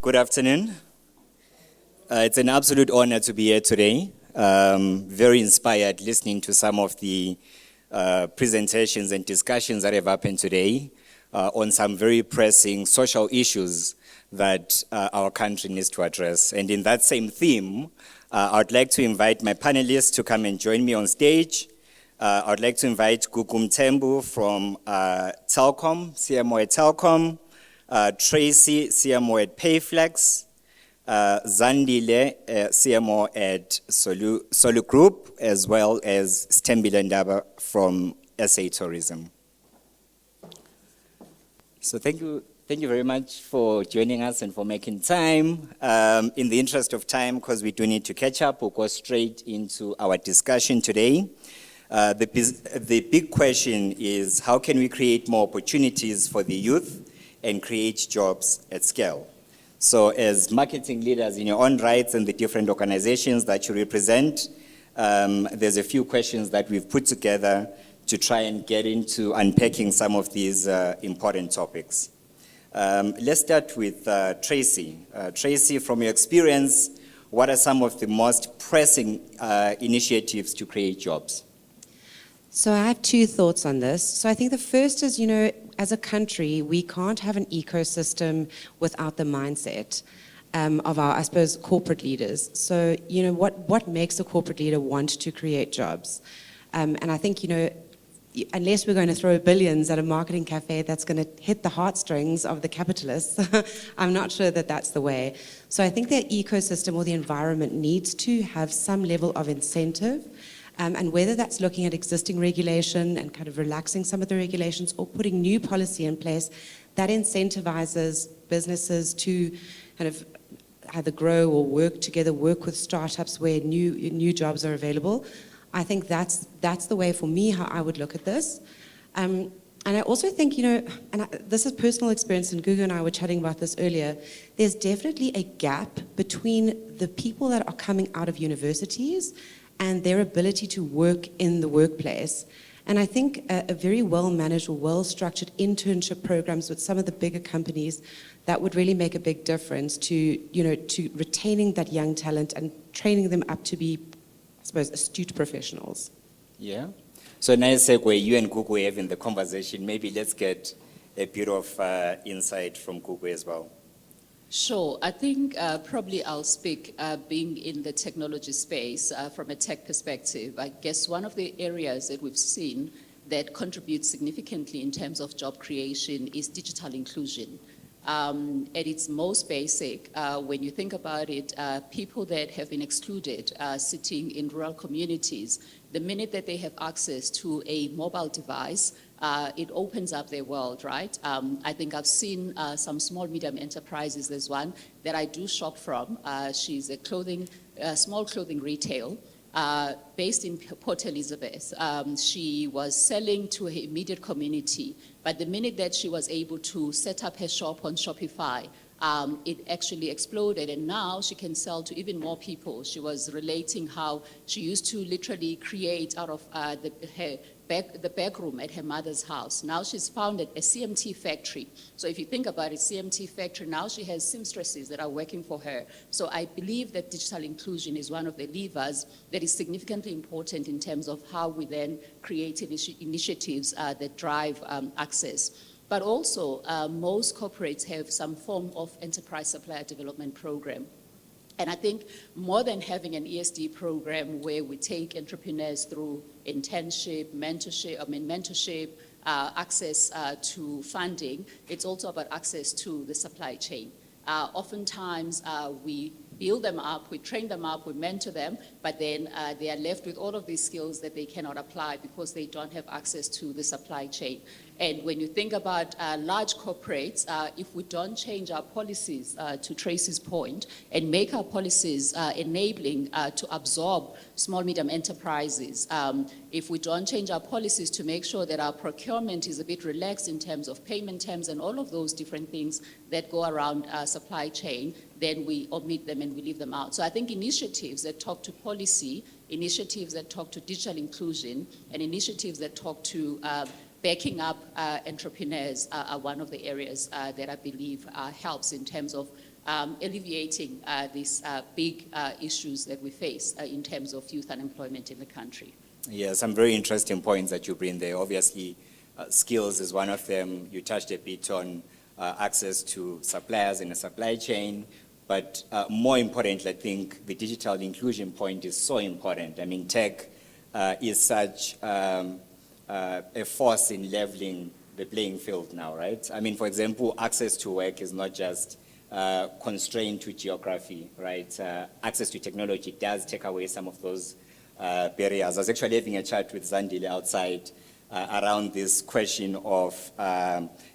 Good afternoon. It's an absolute honor to be here today. Very inspired listening to some of the presentations and discussions that have happened today on some very pressing social issues that our country needs to address. And in that same theme, I'd like to invite my panelists to come and join me on stage. I'd like to invite Gugu Mthembu from Telkom, CMO at Telkom, Tracy, CMO at Payflex, Zandile, CMO at Solu Group, as well as Stembile Ndaba from SA Tourism. So thank you very much for joining us and for making time. In the interest of time, because we do need to catch up, we'll go straight into our discussion today. The big question is, how can we create more opportunities for the youth and create jobs at scale? So as marketing leaders in your own rights and the different organizations that you represent, there's a few questions that we've put together to try and get into unpacking some of these important topics. Let's start with Tracy. Tracy, from your experience, what are some of the most pressing initiatives to create jobs? So I have two thoughts on this. So I think the first is, as a country, we can't have an ecosystem without the mindset of our, I suppose, corporate leaders. So, what makes a corporate leader want to create jobs? And I think, unless we're going to throw billions at a marketing cafe that's going to hit the heartstrings of the capitalists, I'm not sure that that's the way. So I think the ecosystem or the environment needs to have some level of incentive. And whether that's looking at existing regulation and kind of relaxing some of the regulations or putting new policy in place that incentivizes businesses to kind of either grow or work together, work with startups where new jobs are available. I think that's the way for me how I would look at this. And I also think, this is personal experience, and Gugu and I were chatting about this earlier, there's definitely a gap between the people that are coming out of universities and their ability to work in the workplace. And I think a very well-managed or well-structured internship programs with some of the bigger companies, that would really make a big difference to retaining that young talent and training them up to be, I suppose, astute professionals. Yeah. So nice segue, you and Gugu having the conversation. Maybe let's get a bit of insight from Gugu as well. Sure. I think probably I'll speak being in the technology space from a tech perspective. I guess one of the areas that we've seen that contributes significantly in terms of job creation is digital inclusion. At its most basic, when you think about it, people that have been excluded sitting in rural communities, the minute that they have access to a mobile device, it opens up their world, right? I think I've seen some small, medium enterprises. There's one that I do shop from. She's a small clothing retail based in Port Elizabeth. She was selling to her immediate community, but the minute that she was able to set up her shop on Shopify, it actually exploded, and now she can sell to even more people. She was relating how she used to literally create out of the back room at her mother's house. Now she's founded a CMT factory. So if you think about it, CMT factory, now she has seamstresses that are working for her. So I believe that digital inclusion is one of the levers that is significantly important in terms of how we then create initiatives that drive access. But also, most corporates have some form of enterprise supplier development program. And I think more than having an ESD program where we take entrepreneurs through internship, mentorship, access to funding, it's also about access to the supply chain. Oftentimes, we build them up, we train them up, we mentor them, but then they are left with all of these skills that they cannot apply because they don't have access to the supply chain. And when you think about large corporates, if we don't change our policies, to Tracy's point, and make our policies enabling to absorb small, medium enterprises, if we don't change our policies to make sure that our procurement is a bit relaxed in terms of payment terms and all of those different things that go around supply chain, then we omit them and we leave them out. So I think initiatives that talk to policy, initiatives that talk to digital inclusion, and initiatives that talk to backing up entrepreneurs are one of the areas that I believe helps in terms of alleviating these big issues that we face in terms of youth unemployment in the country. Yeah, some very interesting points that you bring there. Obviously, skills is one of them. You touched a bit on access to suppliers in a supply chain, but more importantly, I think the digital inclusion point is so important. I mean, tech is such a force in leveling the playing field now, right? I mean, for example, access to work is not just constrained to geography, right? Access to technology does take away some of those barriers. I was actually having a chat with Zandile outside around this question of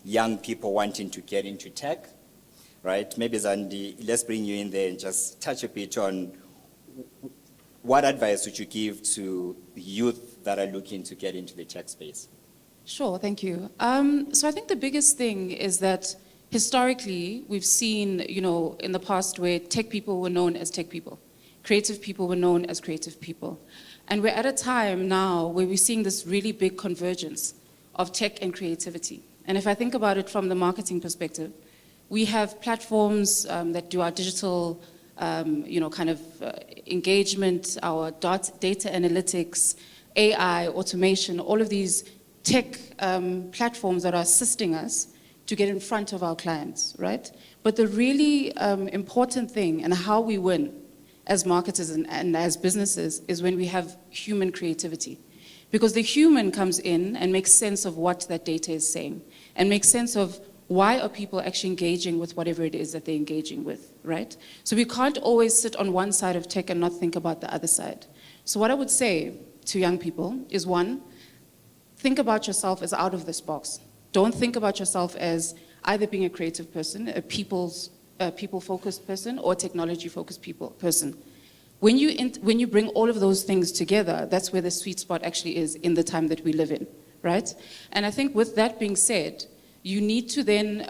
young people wanting to get into tech, right? Maybe Zandi, let's bring you in there and just touch a bit on what advice would you give to youth that are looking to get into the tech space? Sure, thank you. So I think the biggest thing is that historically we've seen, in the past where tech people were known as tech people, creative people were known as creative people. And we're at a time now where we're seeing this really big convergence of tech and creativity. And if I think about it from the marketing perspective, we have platforms that do our digital, engagement, our data analytics, AI, automation, all of these tech platforms that are assisting us to get in front of our clients, right? But the really important thing and how we win as marketers and as businesses is when we have human creativity. Because the human comes in and makes sense of what that data is saying and makes sense of why are people actually engaging with whatever it is that they're engaging with, right? So we can't always sit on one side of tech and not think about the other side. So what I would say to young people is, one, think about yourself as out of this box. Don't think about yourself as either being a creative person, a people-focused person, or a technology-focused person. When you bring all of those things together, that's where the sweet spot actually is in the time that we live in, right? And I think with that being said, you need to then,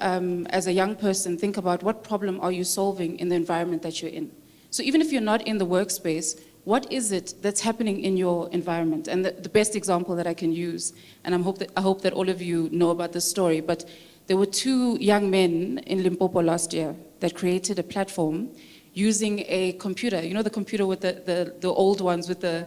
as a young person, think about what problem are you solving in the environment that you're in. So even if you're not in the workspace, what is it that's happening in your environment? And the best example that I can use, and I hope that all of you know about this story, but there were two young men in Limpopo last year that created a platform using a computer. You know the computer with the old ones with the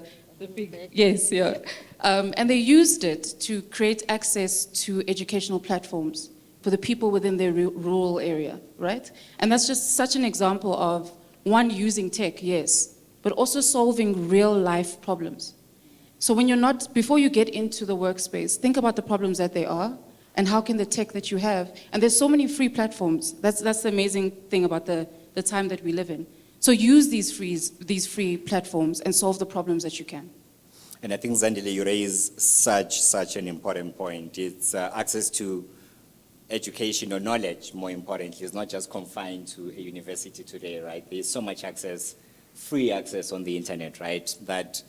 big... Yes, yeah. And they used it to create access to educational platforms for the people within their rural area, right? And that's just such an example of, one, using tech, yes, but also solving real life problems. So before you get into the workspace, think about the problems that they are and how can the tech that you have, and there's so many free platforms. That's the amazing thing about the time that we live in. So use these free platforms and solve the problems that you can. And I think, Zandile, you raise such an important point. It's access to education or knowledge, more importantly, is not just confined to a university today, right? There's so much access, free access on the internet, right, that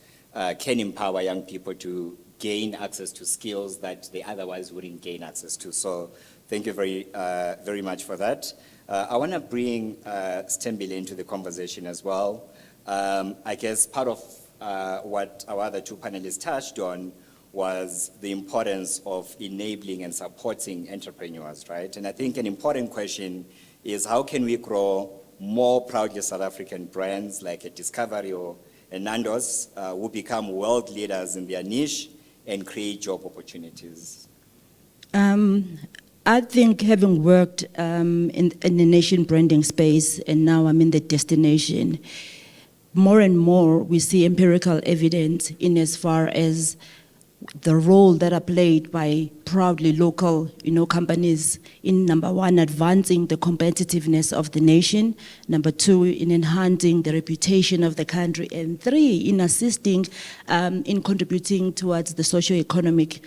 can empower young people to gain access to skills that they otherwise wouldn't gain access to. So thank you very much for that. I want to bring Stembile into the conversation as well. I guess part of what our other two panelists touched on was the importance of enabling and supporting entrepreneurs, right? And I think an important question is, how can we grow more proudly South African brands like a Discovery or a Nando's who become world leaders in their niche and create job opportunities? I think, having worked in the nation branding space, and now I'm in the destination, more and more we see empirical evidence in as far as the role that are played by proudly local, companies in, number one, advancing the competitiveness of the nation, number two, in enhancing the reputation of the country, and three, in assisting, in contributing towards the socio-economic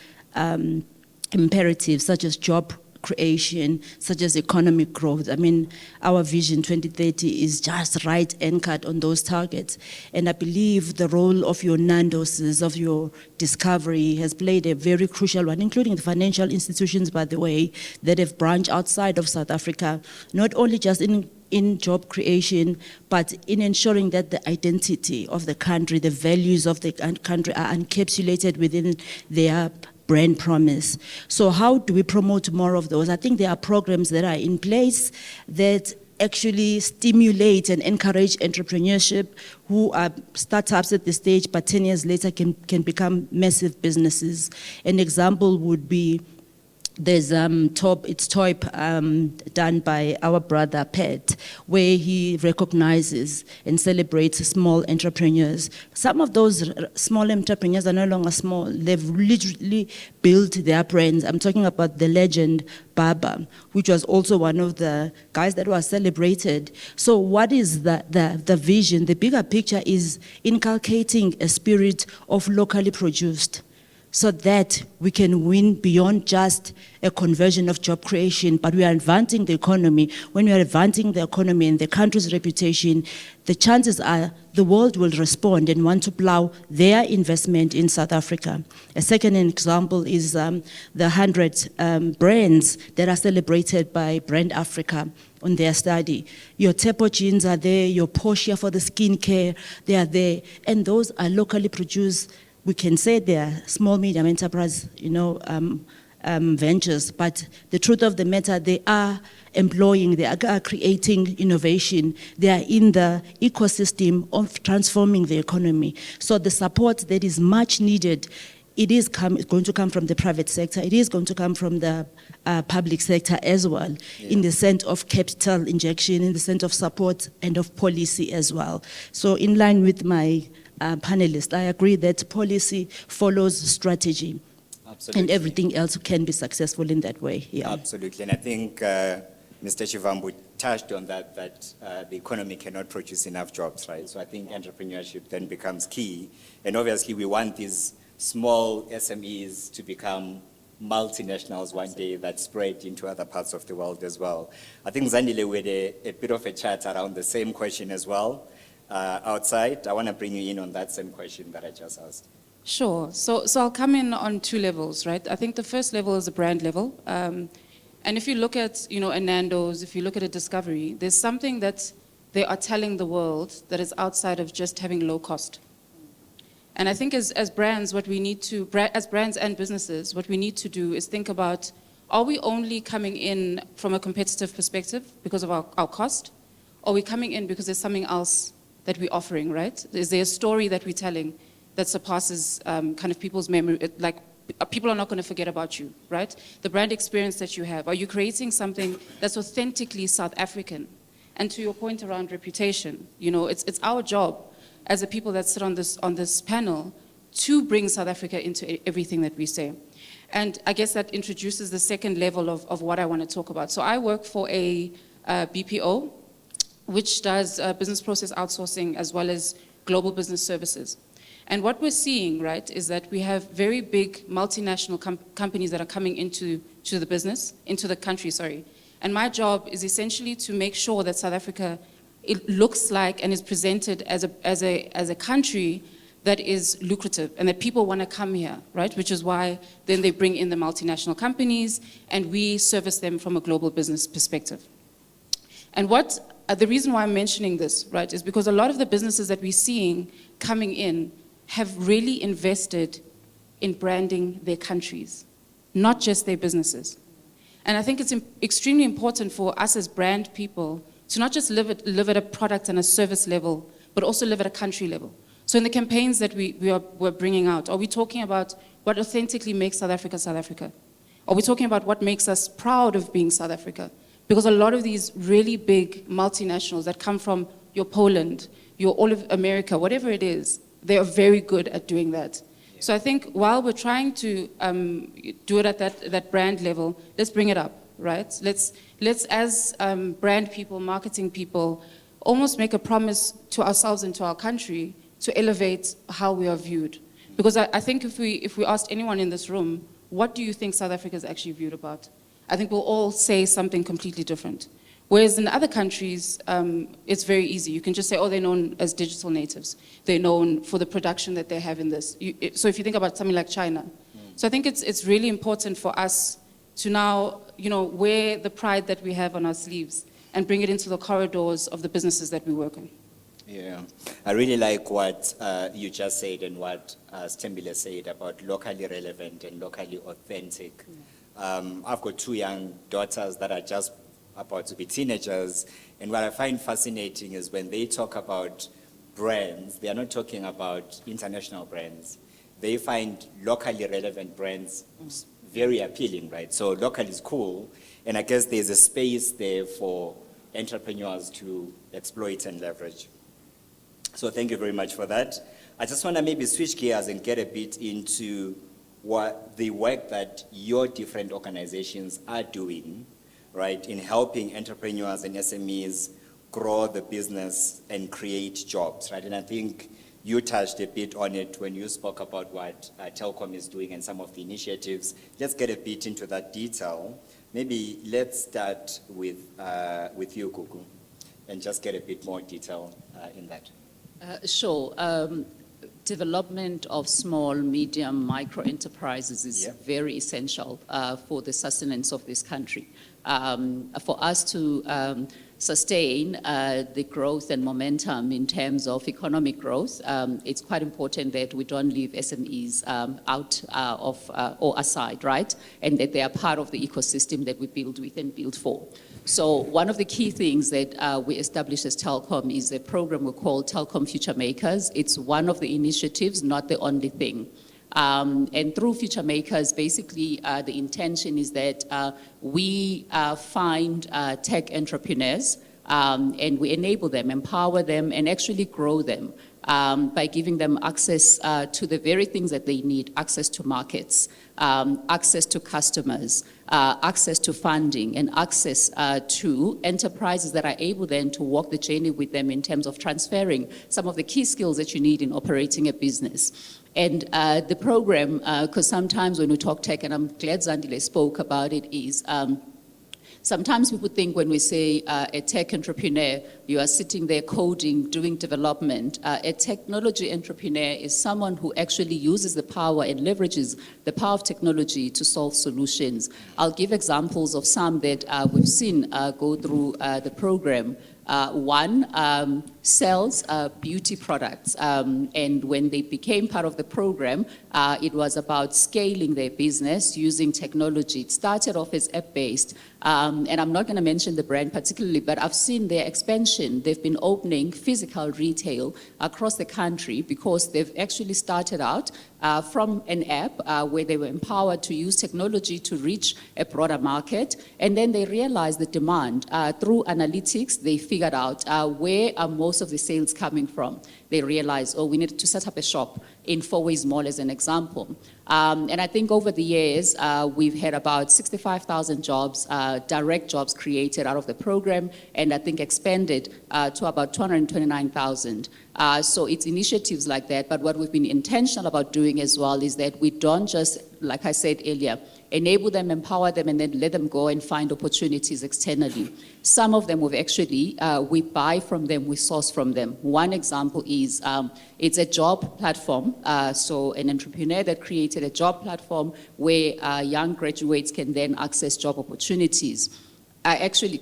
imperatives such as job creation, such as economic growth. I mean, our Vision 2030 is just right anchored on those targets. And I believe the role of your Nando's, of your Discovery, has played a very crucial one, including the financial institutions, by the way, that have branched outside of South Africa, not only just in job creation, but in ensuring that the identity of the country, the values of the country are encapsulated within their brand promise. So how do we promote more of those? I think there are programs that are in place that actually stimulate and encourage entrepreneurship who are startups at this stage, but 10 years later can become massive businesses. An example would be there's TOIP done by our brother Pat, where he recognizes and celebrates small entrepreneurs. Some of those small entrepreneurs are no longer small. They've literally built their brands. I'm talking about the legend Baba, which was also one of the guys that was celebrated. So what is the vision? The bigger picture is inculcating a spirit of locally produced, so that we can win beyond just a conversion of job creation, but we are advancing the economy. When we are advancing the economy and the country's reputation, the chances are the world will respond and want to plow their investment in South Africa. A second example is the 100 brands that are celebrated by Brand Africa on their study. Your Tepo jeans are there, your Portia for the skincare, they are there, and those are locally produced. We can say they're small, medium enterprise, ventures, but the truth of the matter, they are employing, they are creating innovation. They are in the ecosystem of transforming the economy. So the support that is much needed, it is going to come from the private sector. It is going to come from the public sector as well, in the sense of capital injection, in the sense of support and of policy as well. So in line with my panelists, I agree that policy follows strategy. Absolutely. And everything else can be successful in that way. Yeah. Absolutely, and I think Mr. Chivambu touched on that the economy cannot produce enough jobs, right? So I think entrepreneurship then becomes key, and obviously we want these small SMEs to become multinationals one day that spread into other parts of the world as well. I think Zandile, we had a bit of a chat around the same question as well. Outside, I want to bring you in on that same question that I just asked. Sure. So I'll come in on two levels, right? I think the first level is the brand level. And if you look at, a Nando's, if you look at a Discovery, there's something that they are telling the world that is outside of just having low cost. And I think as brands, what we need to, as brands and businesses, what we need to do is think about, are we only coming in from a competitive perspective because of our cost? Or are we coming in because there's something else that we're offering, right? Is there a story that we're telling that surpasses kind of people's memory? People are not going to forget about you, right? The brand experience that you have. Are you creating something that's authentically South African? And to your point around reputation, it's our job as the people that sit on this panel to bring South Africa into everything that we say. And I guess that introduces the second level of what I want to talk about. So I work for a BPO, which does business process outsourcing as well as global business services. And what we're seeing, right, is that we have very big multinational companies that are coming into the country, sorry. And my job is essentially to make sure that South Africa, it looks like and is presented as a country that is lucrative and that people want to come here, right? Which is why then they bring in the multinational companies and we service them from a global business perspective. And the reason why I'm mentioning this, right, is because a lot of the businesses that we're seeing coming in have really invested in branding their countries, not just their businesses. And I think it's extremely important for us as brand people to not just live at a product and a service level, but also live at a country level. So in the campaigns that we're bringing out, are we talking about what authentically makes South Africa South Africa? Are we talking about what makes us proud of being South Africa? Because a lot of these really big multinationals that come from your Poland, your all of America, whatever it is, they are very good at doing that. So I think while we're trying to do it at that brand level, let's bring it up, right? Let's as brand people, marketing people, almost make a promise to ourselves and to our country to elevate how we are viewed. Because I think if we asked anyone in this room, what do you think South Africa is actually viewed about? I think we'll all say something completely different. Whereas in other countries, it's very easy. You can just say, oh, they're known as digital natives. They're known for the production that they have in this. So if you think about something like China. So I think it's really important for us to now, wear the pride that we have on our sleeves and bring it into the corridors of the businesses that we work in. Yeah, I really like what you just said and what Stembile said about locally relevant and locally authentic. I've got 2 young daughters that are just about to be teenagers. And what I find fascinating is when they talk about brands, they are not talking about international brands. They find locally relevant brands very appealing, right? So local is cool, and I guess there's a space there for entrepreneurs to exploit and leverage. So thank you very much for that. I just want to maybe switch gears and get a bit into what the work that your different organizations are doing, right, in helping entrepreneurs and SMEs grow the business and create jobs, right? And I think you touched a bit on it when you spoke about what Telkom is doing and some of the initiatives. Let's get a bit into that detail. Maybe let's start with you, Kuku, and just get a bit more detail in that. Sure. Development of small, medium, micro enterprises is very essential for the sustenance of this country. For us to sustain the growth and momentum in terms of economic growth, it's quite important that we don't leave SMEs out or aside, right? And that they are part of the ecosystem that we build with and build for. So one of the key things that we established as Telkom is a program we call Telkom Future Makers. It's one of the initiatives, not the only thing. And through Future Makers, basically the intention is that we find tech entrepreneurs and we enable them, empower them, and actually grow them by giving them access to the very things that they need: access to markets, access to customers, access to funding, and access to enterprises that are able then to walk the journey with them in terms of transferring some of the key skills that you need in operating a business. And the program, because sometimes when we talk tech, and I'm glad Zandile spoke about it, is sometimes people think when we say a tech entrepreneur, you are sitting there coding, doing development. A technology entrepreneur is someone who actually uses the power and leverages the power of technology to solve solutions. I'll give examples of some that we've seen go through the program. One sells beauty products, and when they became part of the program, it was about scaling their business using technology. It started off as app-based, and I'm not going to mention the brand particularly, but I've seen their expansion. They've been opening physical retail across the country because they've actually started out from an app where they were empowered to use technology to reach a broader market, and then they realized the demand. Through analytics, they figured out where are most of the sales coming from. They realized, oh, we need to set up a shop in Fourways Mall as an example. And I think over the years, we've had about 65,000 jobs, direct jobs created out of the program, and I think expanded to about 229,000. So it's initiatives like that, but what we've been intentional about doing as well is that we don't just, like I said earlier, enable them, empower them, and then let them go and find opportunities externally. Some of them we've actually, we buy from them, we source from them. One example is, it's a job platform. So an entrepreneur that created a job platform where young graduates can then access job opportunities. I actually,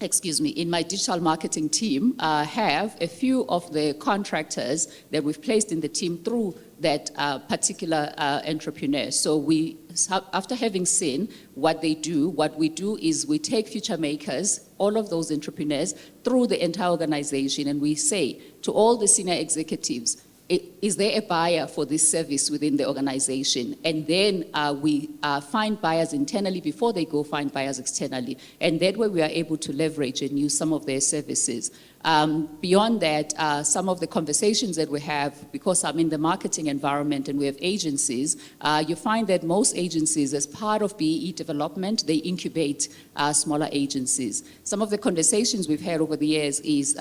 in my digital marketing team, have a few of the contractors that we've placed in the team through that particular entrepreneur. So we, after having seen what they do, what we do is we take Future Makers, all of those entrepreneurs, through the entire organization, and we say to all the senior executives, is there a buyer for this service within the organization? And then we find buyers internally before they go find buyers externally. And that way we are able to leverage and use some of their services. Beyond that, some of the conversations that we have, because I'm in the marketing environment and we have agencies, you find that most agencies, as part of BEE development, they incubate smaller agencies. Some of the conversations we've had over the years is,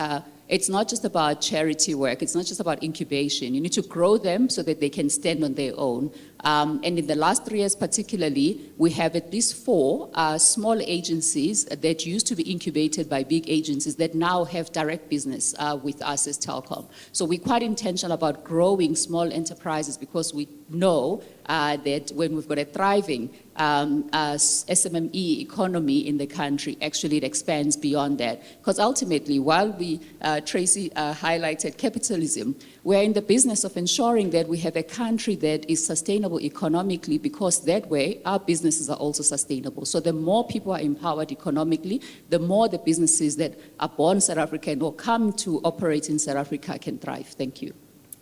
it's not just about charity work, it's not just about incubation. You need to grow them so that they can stand on their own. And in the last 3 years particularly, we have at least 4 small agencies that used to be incubated by big agencies that now have direct business with us as Telkom. So we're quite intentional about growing small enterprises because we know that when we've got a thriving SMME economy in the country, actually it expands beyond that. Because ultimately, while we, Tracy highlighted capitalism, we're in the business of ensuring that we have a country that is sustainable sustainable economically, because that way our businesses are also sustainable. So the more people are empowered economically, the more the businesses that are born South African or come to operate in South Africa can thrive. Thank you.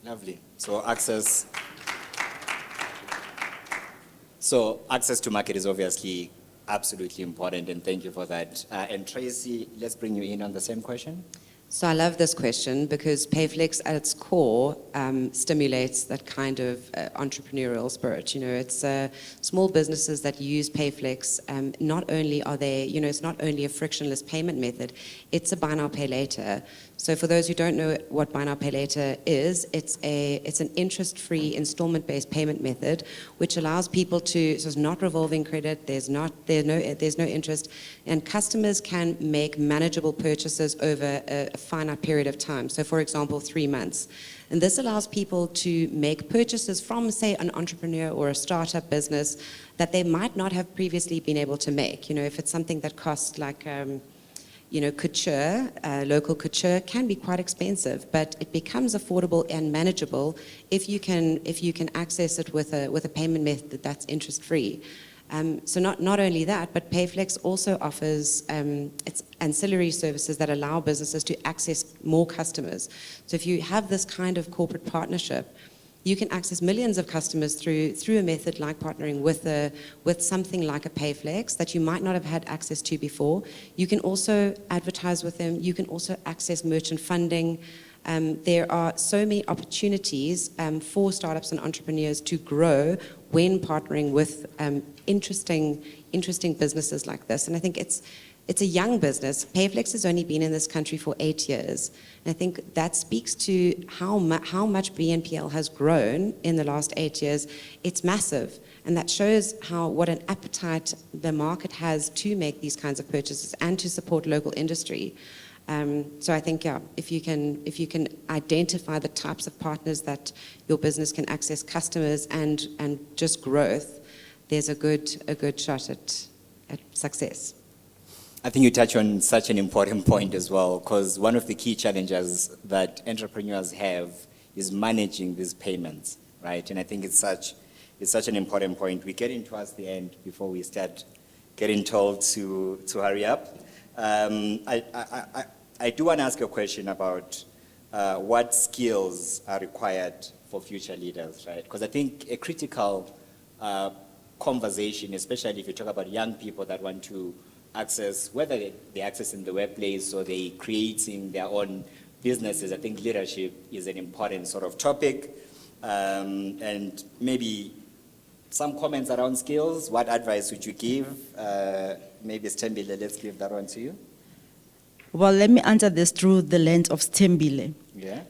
Lovely. So access to market is obviously absolutely important, and thank you for that. And Tracy, let's bring you in on the same question. So I love this question because Payflex at its core stimulates that kind of entrepreneurial spirit. You know, it's small businesses that use Payflex. Not only are they, you know, it's not only a frictionless payment method, it's a buy now, pay later. So for those who don't know what buy now, pay later is, it's an interest-free installment-based payment method, which allows people to, so it's not revolving credit, there's no interest, and customers can make manageable purchases over a finite period of time. So for example, 3 months. And this allows people to make purchases from, say, an entrepreneur or a startup business that they might not have previously been able to make. You know, if it's something that costs like, you know, couture, local couture can be quite expensive, but it becomes affordable and manageable if you can access it with a payment method that's interest-free. So not only that, but Payflex also offers its ancillary services that allow businesses to access more customers. So if you have this kind of corporate partnership, you can access millions of customers through a method like partnering with something like a Payflex that you might not have had access to before. You can also advertise with them. You can also access merchant funding. There are so many opportunities for startups and entrepreneurs to grow when partnering with interesting businesses like this. And I think it's a young business. Payflex has only been in this country for 8 years. And I think that speaks to how much BNPL has grown in the last 8 years. It's massive. And that shows what an appetite the market has to make these kinds of purchases and to support local industry. So I think, yeah, if you can identify the types of partners that your business can access customers and just growth, there's a good shot at success. I think you touch on such an important point as well, because one of the key challenges that entrepreneurs have is managing these payments, right? And I think it's such an important point. We're getting towards the end before we start getting told to hurry up. I do want to ask a question about what skills are required for future leaders, right? Because I think a critical conversation, especially if you talk about young people that want to access, whether they're accessing the workplace or they're creating their own businesses, I think leadership is an important sort of topic. And maybe some comments around skills. What advice would you give? Maybe Stembile, let's give that one to you. Well, let me answer this through the lens of Stembile. Yeah.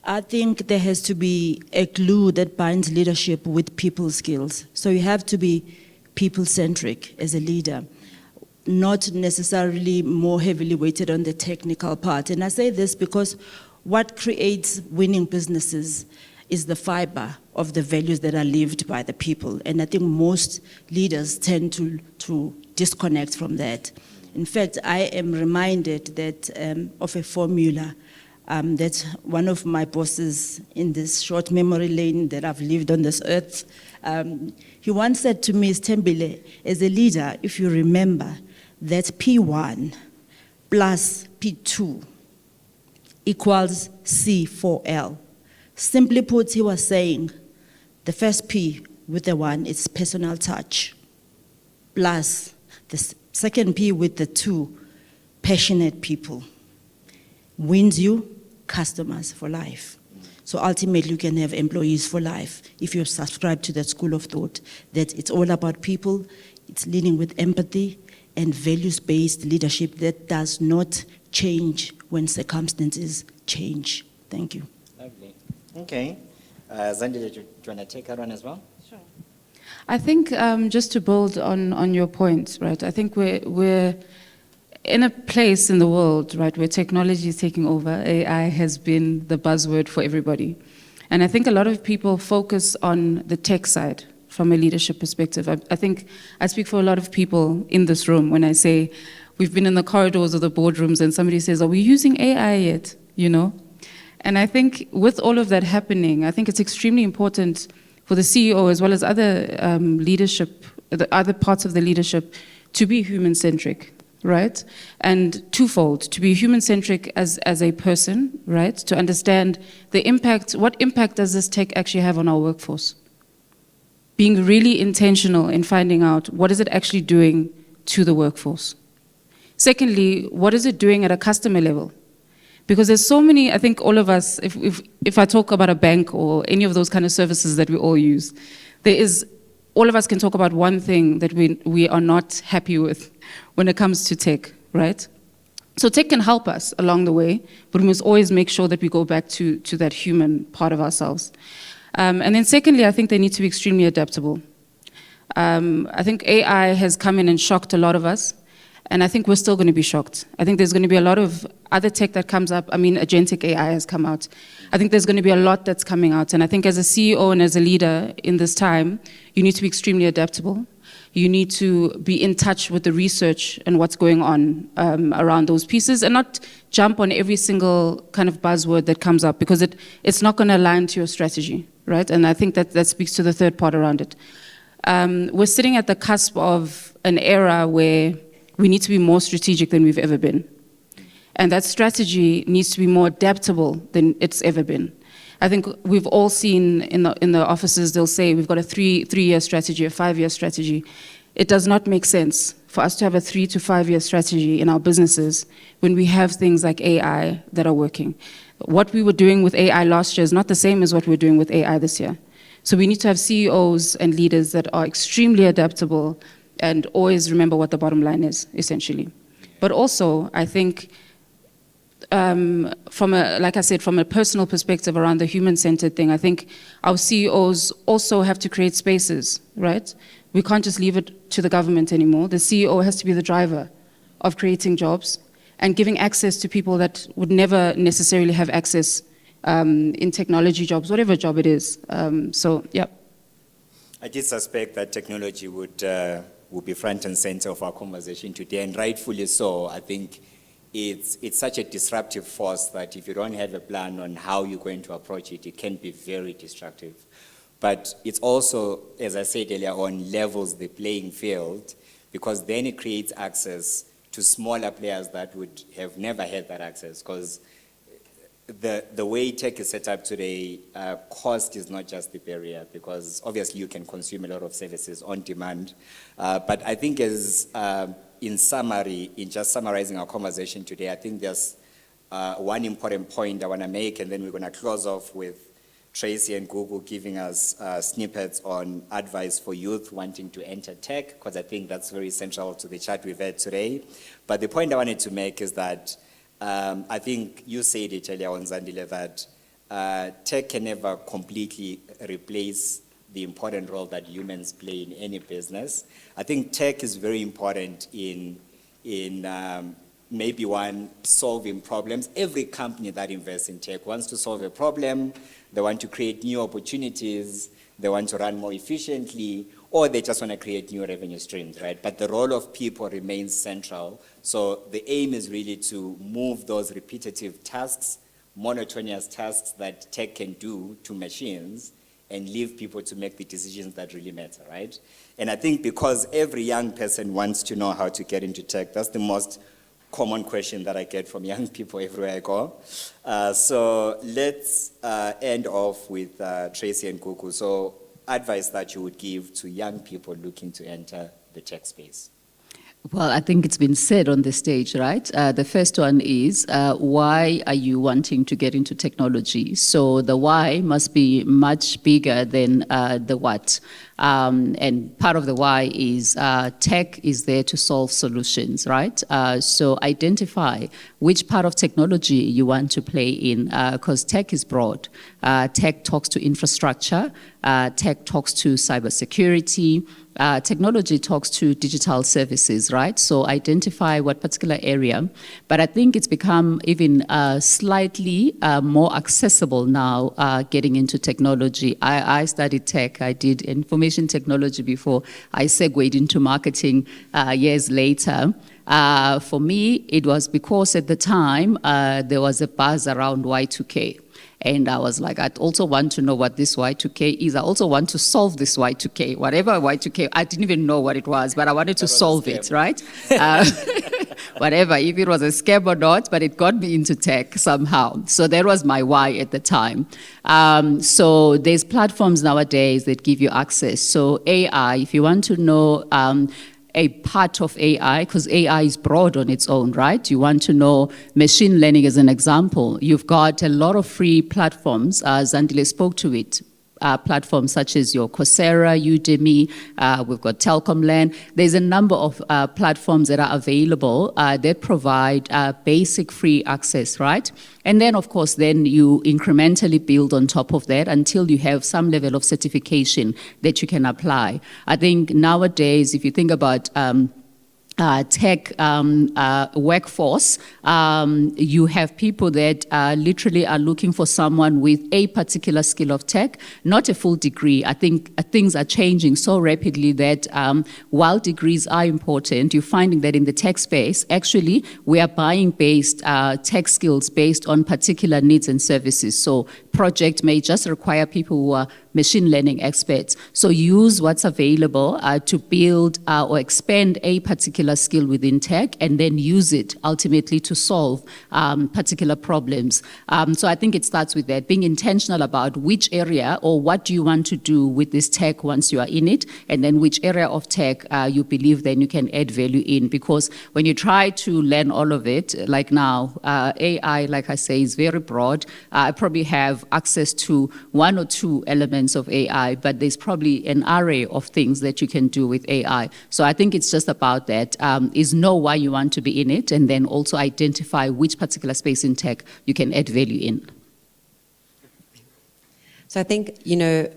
I think there has to be a glue that binds leadership with people skills. So you have to be people-centric as a leader, not necessarily more heavily weighted on the technical part. And I say this because what creates winning businesses is the fiber of the values that are lived by the people. And I think most leaders tend to disconnect from that. In fact, I am reminded that of a formula that one of my bosses in this short memory lane that I've lived on this earth, he once said to me, Stembile, as a leader, if you remember, that P1 plus P2 equals C4L. Simply put, he was saying, the first P with the 1 is personal touch, plus the second P with the 2, passionate people, wins you customers for life. So ultimately, you can have employees for life if you subscribe to that school of thought, that it's all about people, it's leading with empathy, and values-based leadership that does not change when circumstances change. Thank you. Lovely. Okay. Zandile, do you want to take that one as well? Sure. I think just to build on your point, right, I think we're in a place in the world, right, where technology is taking over. AI has been the buzzword for everybody. And I think a lot of people focus on the tech side from a leadership perspective. I think I speak for a lot of people in this room when I say we've been in the corridors of the boardrooms and somebody says, are we using AI yet? You know? And I think with all of that happening, I think it's extremely important for the CEO as well as other leadership, the other parts of the leadership, to be human-centric, right? And twofold, to be human-centric as a person, right? To understand the impact, what impact does this tech actually have on our workforce? Being really intentional in finding out what is it actually doing to the workforce. Secondly, what is it doing at a customer level? Because there's so many, I think all of us, if I talk about a bank or any of those kind of services that we all use, all of us can talk about one thing that we are not happy with when it comes to tech, right? So tech can help us along the way, but we must always make sure that we go back to that human part of ourselves. And then secondly, I think they need to be extremely adaptable. I think AI has come in and shocked a lot of us. And I think we're still going to be shocked. I think there's going to be a lot of other tech that comes up. I mean, agentic AI has come out. I think there's going to be a lot that's coming out. And I think as a CEO and as a leader in this time, you need to be extremely adaptable. You need to be in touch with the research and what's going on around those pieces and not jump on every single kind of buzzword that comes up because it's not going to align to your strategy, right? And I think that speaks to the third part around it. We're sitting at the cusp of an era where we need to be more strategic than we've ever been. And that strategy needs to be more adaptable than it's ever been. I think we've all seen in the offices, they'll say we've got a three-year strategy, a 5-year strategy. It does not make sense for us to have a 3 to 5 year strategy in our businesses when we have things like AI that are working. What we were doing with AI last year is not the same as what we're doing with AI this year. So we need to have CEOs and leaders that are extremely adaptable and always remember what the bottom line is, essentially. But also, I think, like I said, from a personal perspective around the human-centered thing, I think our CEOs also have to create spaces, right? We can't just leave it to the government anymore. The CEO has to be the driver of creating jobs and giving access to people that would never necessarily have access in technology jobs, whatever job it is. So, yeah. I did suspect that technology would be front and center of our conversation today, and rightfully so. I think it's such a disruptive force that if you don't have a plan on how you're going to approach it, it can be very destructive. But it's also, as I said earlier on, levels the playing field, because then it creates access to smaller players that would have never had that access, because the way tech is set up today, cost is not just the barrier, because obviously you can consume a lot of services on demand. But I think in summary, in just summarizing our conversation today, I think there's one important point I want to make, and then we're going to close off with Tracy and Google giving us snippets on advice for youth wanting to enter tech, because I think that's very central to the chat we've had today. But the point I wanted to make is that I think you said it earlier on, Zandile, that tech can never completely replace the important role that humans play in any business. I think tech is very important in maybe one, solving problems. Every company that invests in tech wants to solve a problem, they want to create new opportunities, they want to run more efficiently, or they just want to create new revenue streams, right? But the role of people remains central. So the aim is really to move those repetitive tasks, monotonous tasks that tech can do to machines, and leave people to make the decisions that really matter, right? And I think because every young person wants to know how to get into tech, that's the most common question that I get from young people everywhere I go. So let's end off with Tracy and Kuku. So advice that you would give to young people looking to enter the tech space. Well, I think it's been said on the stage, right? The first one is, why are you wanting to get into technology? So the why must be much bigger than the what. And part of the why is tech is there to solve solutions, right? So identify which part of technology you want to play in, because tech is broad. Tech talks to infrastructure, tech talks to cybersecurity, technology talks to digital services, right? So identify what particular area. But I think it's become even slightly more accessible now getting into technology. I studied tech. I did information technology before I segued into marketing years later. For me, it was because at the time there was a buzz around Y2K. And I was like, I'd also want to know what this Y2K is. I also want to solve this Y2K, whatever Y2K. I didn't even know what it was, but I wanted to solve it, right? Whatever, if it was a scam or not, but it got me into tech somehow. So that was my why at the time. So there's platforms nowadays that give you access. So AI, if you want to know a part of AI, because AI is broad on its own, right? You want to know machine learning as an example. You've got a lot of free platforms. Zandile spoke to it. Platforms such as your Coursera, Udemy, we've got Telcomland. There's a number of platforms that are available that provide basic free access, right? And then, of course, then you incrementally build on top of that until you have some level of certification that you can apply. I think nowadays, if you think about tech workforce, you have people that literally are looking for someone with a particular skill of tech, not a full degree. I think things are changing so rapidly that while degrees are important, you're finding that in the tech space, actually, we are buying based tech skills based on particular needs and services. So project may just require people who are machine learning experts. So use what's available to build or expand a particular skill within tech and then use it ultimately to solve particular problems. So I think it starts with that, being intentional about which area or what do you want to do with this tech once you are in it, and then which area of tech you believe then you can add value in. Because when you try to learn all of it, like now, AI, like I say, is very broad. I probably have access to one or two elements of AI, but there's probably an array of things that you can do with AI. So I think it's just about that, is know why you want to be in it, and then also identify which particular space in tech you can add value in. So I think, you know,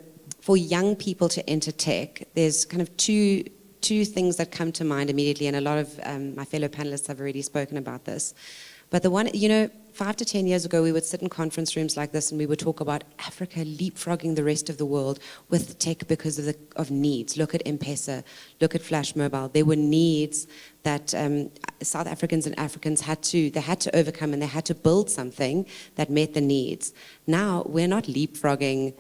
for young people to enter tech, there's kind of two things that come to mind immediately, and a lot of my fellow panelists have already spoken about this. But the one, you know, 5 to 10 years ago, we would sit in conference rooms like this and we would talk about Africa leapfrogging the rest of the world with tech because of needs. Look at M-Pesa, look at Flash Mobile. There were needs that South Africans and Africans had to overcome, and they had to build something that met the needs. Now, we're not leapfrogging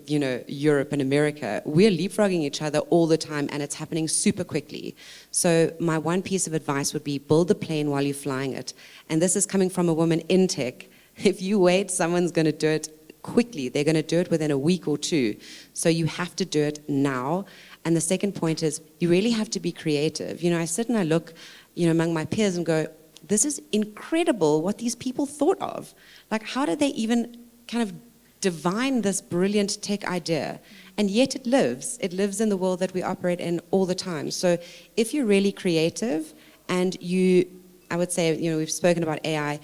Europe and America. We're leapfrogging each other all the time, and it's happening super quickly. So my one piece of advice would be build the plane while you're flying it. And this is coming from a woman in tech. If you wait, someone's going to do it quickly. They're going to do it within a week or two. So you have to do it now. And the second point is you really have to be creative. You know, I sit and I look, among my peers and go, this is incredible what these people thought of. Like, how did they even kind of divine this brilliant tech idea? And yet it lives in the world that we operate in all the time. So if you're really creative and I would say, we've spoken about AI,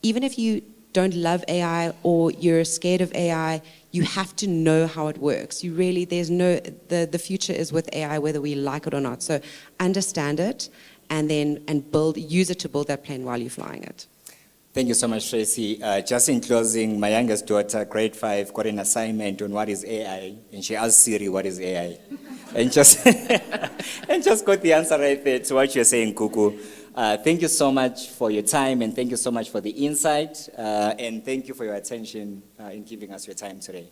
even if you don't love AI or you're scared of AI, you have to know how it works. The future is with AI, whether we like it or not. So understand it and use it to build that plane while you're flying it. Thank you so much, Tracy. Just in closing, my youngest daughter, grade 5, got an assignment on what is AI, and she asked Siri, what is AI? and just got the answer right there to what you're saying, Kuku. Thank you so much for your time, and thank you so much for the insight, and thank you for your attention in giving us your time today.